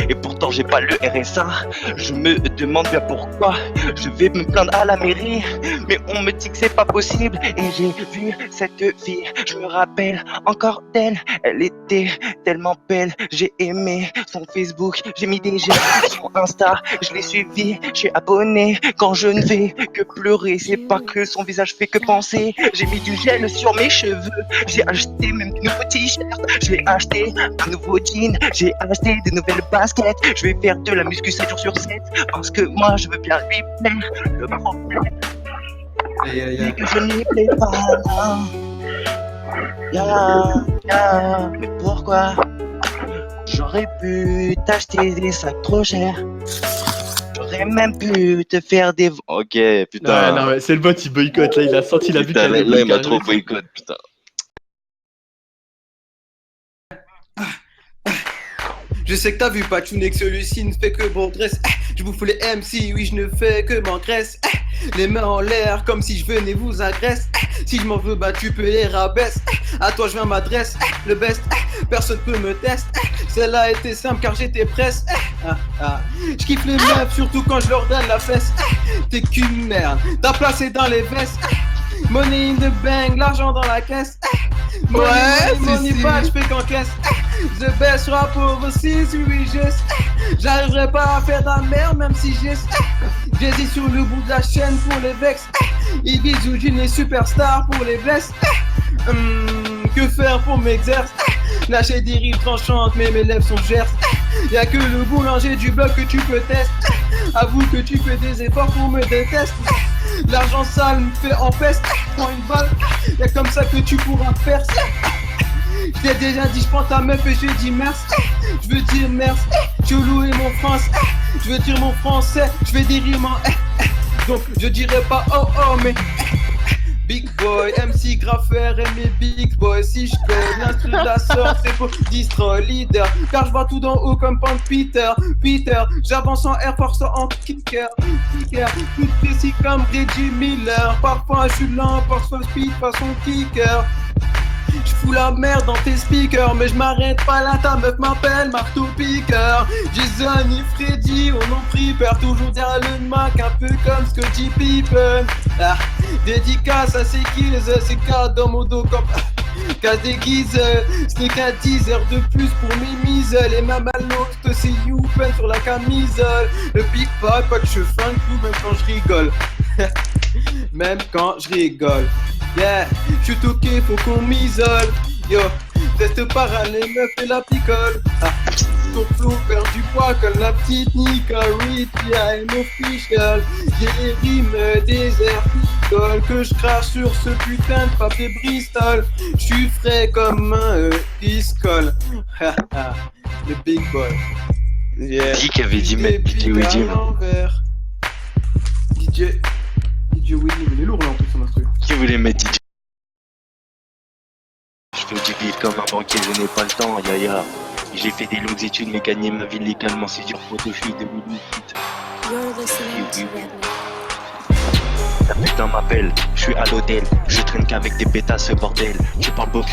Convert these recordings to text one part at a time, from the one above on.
et pourtant j'ai pas le RSA. Je me demande bien pourquoi. Je vais me plaindre à la mairie, mais on me dit que c'est pas possible. Et j'ai vu cette fille, je me rappelle encore d'elle. Elle était tellement belle, j'ai aimé son Facebook, j'ai mis des j'aime sur Insta, je l'ai suivi, je suis abonné. Quand je ne fais que pleurer, c'est pas que son visage fait que penser. J'ai mis du gel sur mes cheveux, j'ai acheté même de nouveaux t-shirts, j'ai acheté un nouveau jean, j'ai acheté de nouvelles baskets. Je vais faire de la muscu 7 jours sur 7 parce que moi je veux bien lui plaire. Le problème, c'est que je n'y plais pas. Mais pourquoi? J'aurais pu t'acheter des sacs trop chers. J'aurais même pu te faire des... Ok, putain. Non, mais c'est le bot, il boycotte. Là, il a senti la vue Putain, qu'il là, allait il m'a boycotter. trop boycott, putain. Je sais que t'as vu Pachounek, celui-ci ne fait que bourgresse. Je bouffe les MC, oui je ne fais que m'engraisse. Les mains en l'air comme si je venais vous agresser. Si je m'en veux, bah tu peux les rabaisser. À toi je viens m'adresse, le best, personne peut me tester. Celle-là a été simple car j'étais presse. Je kiffe les meufs surtout quand je leur donne la fesse. T'es qu'une merde, t'as placé dans les vestes. Money in the bank, l'argent dans la caisse. Money pas, je fais qu'en caisse. The best rapport aussi, oui, j'arriverai pas à faire de la merde même si j'hésite sur le bout de la chaîne pour les vex. Ils disent Eugene est superstar pour les blesses. Que faire pour m'exercer? Lâcher des rives tranchantes mais mes lèvres sont gerces. Y'a que le boulanger du bloc que tu peux tester. Avoue que tu fais des efforts pour me détester. L'argent sale me fait en peste. Prends une balle, y'a comme ça que tu pourras faire. Je t'ai déjà dit je prends ta meuf et je dis merci. Je veux dire merci, je veux louer mon français. Je veux dire mon français, je vais des rimes en donc je dirais pas oh oh mais Big boy, MC graffeur et mes big boys. Si je fais l'instru de la sorte, c'est pour destroy leader. Car je vois tout d'en haut comme Pan Peter. J'avance en Air Force en kicker. Tout précis comme Reggie Miller. Parfois je suis lent, parfois speed façon kicker. Je fous la merde dans tes speakers, mais je m'arrête pas là, ta meuf m'appelle marteau piqueur. Jason et Freddy, on en prie, perd toujours derrière le Mac, un peu comme Scottie Pippen. Dédicace à ses kills, c'est cadeau mon dos comme casse des guises. Ce n'est qu'à 10 heures de plus pour mes mises. Les mamalotes, c'est youpen sur la camisole. Le big pas que je funk tout, même quand je rigole. Même quand je rigole. Yeah, je suis toqué, faut qu'on m'isole. Yo, teste para les meufs et la picole. Ton flow perd du poids comme la petite Nika Reed, I'm official. J'ai les rimes désert picole que je crache sur ce putain de papier Bristol. Je suis frais comme un discol. Le big boy. Yeah. Qui qui avait dit mais DJ Willy. DJ Willy, il est lourd là en plus son instru. Qui voulait mettre DJ? Je fais du bif comme un banquier, je n'ai pas le temps, yaya. J'ai fait des longues études, mais gagner ma vie légalement, c'est sur photo, je suis de Willy. La putain m'appelle, je suis à l'hôtel, je traîne qu'avec des pétasses ce bordel. Je parle beaucoup,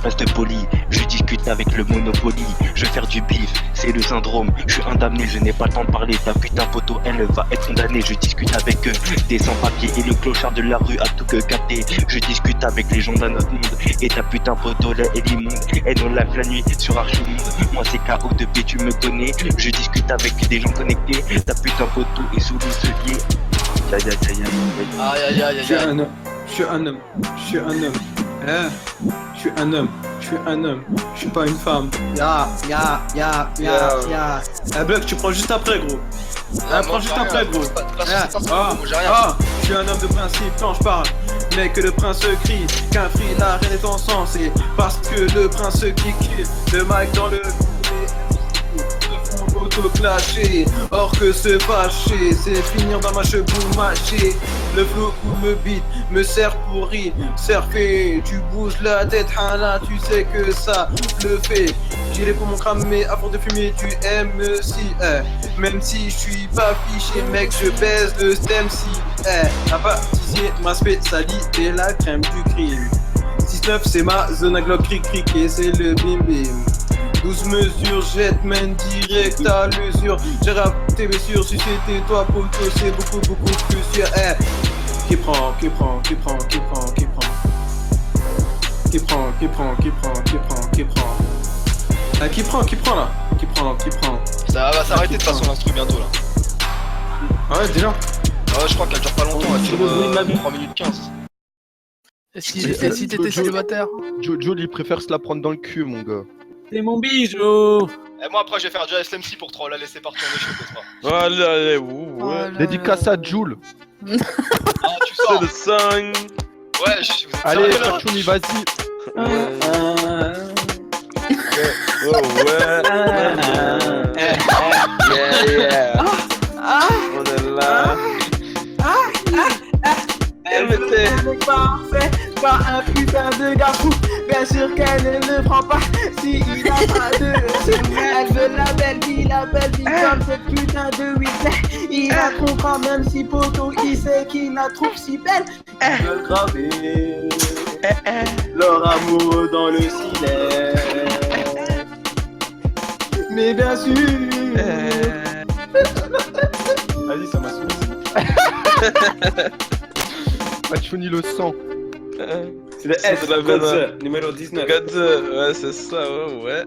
reste poli, je discute avec le Monopoly. Je vais faire du bif, c'est le syndrome, je suis indemné, je n'ai pas le temps de parler. Ta putain poteau, elle va être condamnée. Je discute avec eux, des sans-papiers et le clochard de la rue a tout que capté. Je discute avec les gens d'un autre monde, et ta putain poteau là elle est immonde. Elle nous lave la nuit sur Archimonde. Moi c'est KO2P, tu me connais. Je discute avec des gens connectés, ta putain poteau est sous le cellier. Je suis un homme, je suis un homme, je suis un homme. Je suis un homme, je suis un homme, je suis pas une femme. Ya. Bloc, tu prends juste après, gros. Prends juste après, gros. Je suis un homme de principe quand je parle. Mais que le prince crie, qu'un free, la reine est encensée. Parce que le prince kick, le mic dans le auto-clashé, or que se fâcher, c'est finir dans ma cheveux mâchée. Le flow ou le beat me sert pour rire, surfer, tu bouges la tête, Hana, tu sais que ça le fait. J'irai pour mon crâne, mais avant de fumer, tu aimes si, même si je suis pas fiché, mec, je baisse le stem si, à pâtissier, ma spécialité, la crème du crime. 6-9, c'est ma zone à glock, cric, cric, et c'est le bim bim. 12 mesures, jetman direct à l'usure. J'ai rapporté mes sûrs, si c'était toi poto, c'est beaucoup plus sûr. Qui prend là. Ça va s'arrêter de toute façon l'instru bientôt là. Ah ouais, déjà. Ouais, je crois qu'elle dure pas longtemps, elle dure 3 minutes 15. Et si t'étais célibataire? Joe, il préfère se la prendre dans le cul, mon gars. C'est mon bijou. Et moi après je vais faire du SLMC pour trop la laisser partir en échec, n'est-ce pas? Allez, allez, ouais. Dédicace à Jules. Ah, tu sors. Le 5. Ouais, vous êtes Allez, sérieux, là? Pachouni, vas-y. Yeah. On est là. Parfait, pas un putain de garçon. Bien sûr qu'elle ne le prend pas si il a pas de. Elle veut la belle vie comme cette putain de 8. Il la comprend même si poto il sait qu'il la trouve si belle. Ils veulent graver leur amour dans le silence. Mais bien sûr. Vas-y, ça m'a saoulé. Pachouni le sang. C'est le S, de la Godze, numéro 19. Ouais, c'est ça, ouais.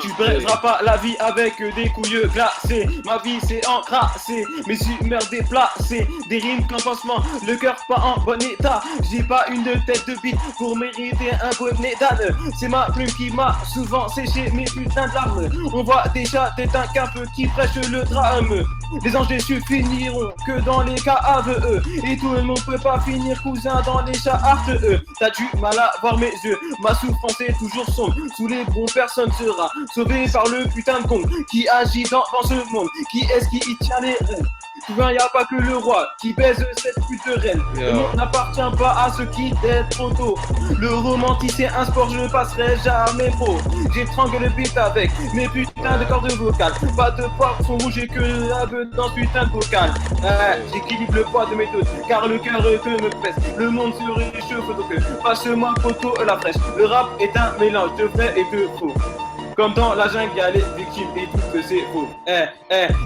Tu braiseras pas la vie avec des couilles glacées. Ma vie c'est encrassé, mes humeurs déplacées. Des rimes qu'en pansement, le cœur pas en bon état. J'ai pas une tête de bite pour mériter un bonnet d'âne. C'est ma plume qui m'a souvent séché mes putains de larmes. On voit déjà tête un cap qui prêche le drame. Les anges déçus finiront que dans les caves. Et tout le monde peut pas finir cousin dans les chartes. T'as du mal à voir mes yeux, ma souffrance est toujours sombre. Sous les bons personne sera sauvée par le putain de con qui agit dans ce monde. Qui est-ce qui y tient les rênes? Souvent y a pas que le roi qui baise cette pute de reine. Le monde n'appartient pas à ceux qui d'être trop tôt. Le romantisme c'est un sport, je passerai jamais pro. J'étrangle le beat avec mes putains de cordes vocales. Pas de poisson rouge et que la beuh dans ce putain de bocal. J'équilibre le poids de mes deux car le cœur que me pèse. Le monde se réchauffe donc passe-moi photo la fraîche. Le rap est un mélange de vrai et de faux. Comme dans la jungle, y'a les victimes et tout que c'est faux.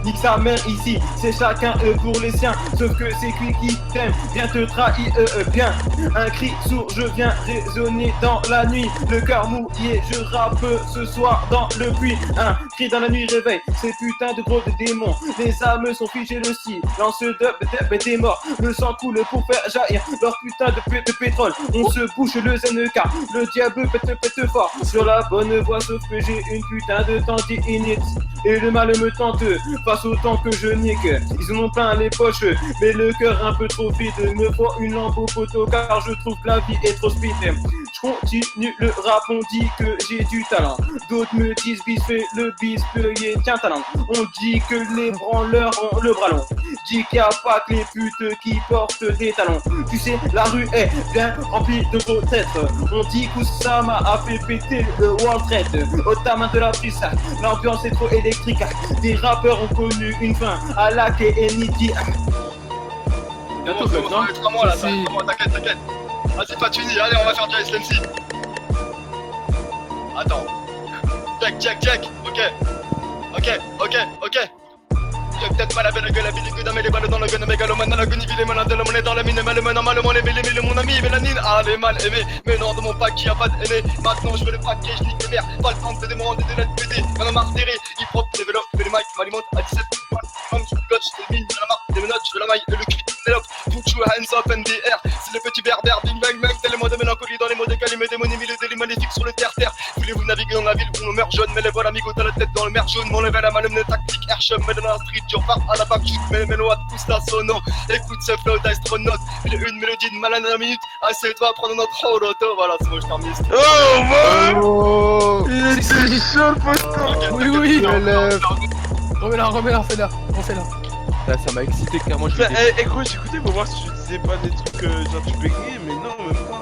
Nique sa mère ici, c'est chacun pour les siens. Sauf que c'est qui t'aime, viens te trahir bien. Un cri sourd, je viens résonner dans la nuit. Le cœur mouillé, je rappe ce soir dans le puits. Un cri dans la nuit réveille, ces putains de gros démons. Les âmes sont figées le silence de des morts. Le sang coule pour faire jaillir leur putain de pétrole. On se bouche le ZNK, le diable pète fort. Sur la bonne voie, sauf que j'ai une putain de tendinite. Et le mal me tente face au temps que je nique. Ils en ont plein les poches, mais le cœur un peu trop vide. Me faut une lampe au poteau car je trouve que la vie est trop speed. Je continue le rap, on dit que j'ai du talent. D'autres me disent bis, fais le bis, payé, tiens talent. On dit que les branleurs ont le bras long. Dis qu'il n'y a pas que les putes qui portent des talons. Tu sais, la rue est bien remplie de gros têtes. On dit qu'Oussama a fait péter le World Trade. Au tamin de la prise, l'ambiance est trop électrique. Des rappeurs ont connu une fin à la Kennedy. Bientôt, ça va être à moi là, ça va être à moi, t'inquiète. Vas-y, Pachouni, allez, on va faire du SLMC. Attends. Check. Ok. J'ai peut-être pas la belle gueule, la bille que mais les balles dans le gun, mégalomane dans la gun, il est malin de la monnaie dans la mine, malheureux, malement les mêlés, mon ami, mélanine, les mal aimés, mais non, de mon pack qui a pas d'aimé, maintenant je veux le paquet, je nique les mères, pas le temps de demander de l'aide PD, y'en a marre des rires, il propre, les vélos, les mics, m'alimente à 17, je me scotch, les mines, y'en a marre, des menottes, je veux la maille, et le cul, les locks, put your hands up and the air, c'est le petit berbère, bing bang bang, tel les mots de mélancolie dans les mots de calimé, démonie, mille délits maléfiques sur le terre-terre, voulez-vous naviguer dans la ville où on meurt jaune, mais les voilà amigo dans la tête dans le mer jaune, mon level à ma tactique, airshot, mais dans la street, je repars à la fac, je mets les mélos à tout ça sonore. Écoute ce flow d'astronaute, il une mélodie de malade à la minute. Assez-toi prendre notre holoto. Voilà, c'est bon, je termine. Oh, il était chaud le poteau. Oui. Remets-la, fais-la. Refais-la. Là, ça m'a excité car moi je l'ai gros, j'écoutais pour voir si tu disais pas des trucs genre tu bégayais, mais non, même pas.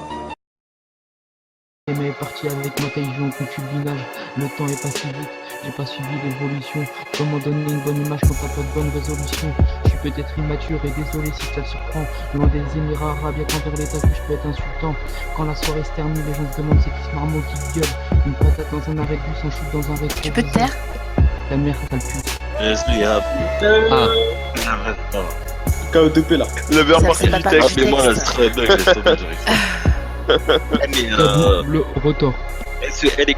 parti avec ma taille en concubinage. Le temps est passé vite, j'ai pas suivi l'évolution. Comment donner une bonne image quand t'as pas de bonne résolution? Je suis peut-être immature et désolé si ça te surprend. Loin des Émirats Arabes, y'a qu'envers les tapis je peux être insultant. Quand la soirée se termine, les gens se demandent c'est qui ce marmot qui gueule. Une patate dans un arrêt de bus, un shoot dans un resto. Tu peux te taire? Ta mère, sale pute. KOTP là. Le verre Ça, par c'est pas Kilitex. parti. Appelez-moi la strade, laisse tomber, j'arrive. Mais Le retour.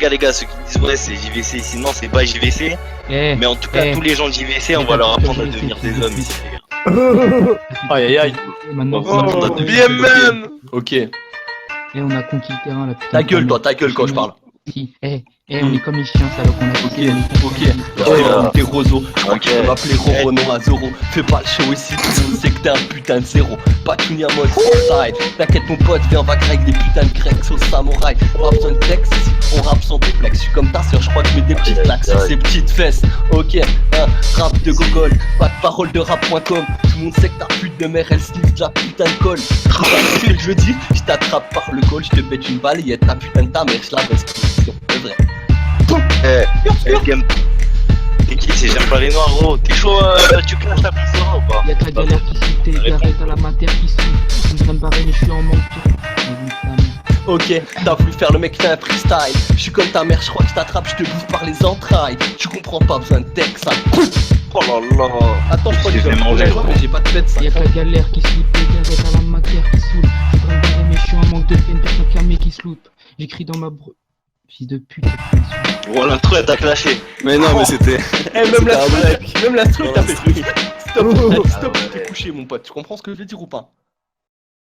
les gars, ceux qui disent ouais c'est JVC ici, non c'est pas JVC. Eh, Mais en tout cas, eh. tous les gens de JVC, on va leur apprendre à devenir des hommes ici, les gars. Aïe aïe aïe. Maintenant, Oh, Bien man. Ok. et on a conquis le terrain, la putain. Ta de gueule, famille. toi, ta gueule quand je parle. Si, on est comme les chiens, salope, on a Ok, conquis la ok. Oh, t'es roseau, je crois que tu vas m'appeler Roro, non à Zoro. Fais pas le show ici, tout le monde sait que t'es un putain de zéro. Pas tout en mode freestyle. T'inquiète mon pote, viens, on va greg des putains de cracks au samouraï. Pas besoin de texte ici, on rappe sans déplex. Je suis comme ta sœur, je crois que je mets des petites claques sur ses petites fesses. Ok, rap de gogol, pas de parole de rap.com. Tout le monde sait que ta pute de mère elle sniffe de la putain de colle. Tu vois ce que je dis? Je t'attrape par le col, je te pète une balayette. Ta putain de ta mère, je la baisse. C'est vrai. Game. T'es qui? C'est j'aime pas les noirs, gros. T'es chaud, tu clashes la plus ou pas? Y'a ta galère qui suit, t'es garé, t'as la mater qui suit. Je voudrais me barrer, mais je suis en manque de. Ok, t'as voulu faire le mec fait un freestyle. Je suis comme ta mère, je crois que je t'attrape, je te bouffe par les entrailles. Tu comprends pas, besoin de texte, ça. Oh là là. Attends, je crois que Je vais j'ai manger, mais j'ai pas de tête, ça. Y'a ta galère qui suit, t'es garé, t'as la mater qui saoule. Je voudrais me barrer, mais je suis en manque de peine, personne clamé qui se loupe. J'écris dans ma fils de pute. Voilà, l'intro elle t'a clashé. Mais non, mais c'était. Eh, même la C'était un struc, même la struc, t'as fait. Stop, Ah stop, ouais. t'es couché, mon pote. Tu comprends ce que je veux dire ou pas?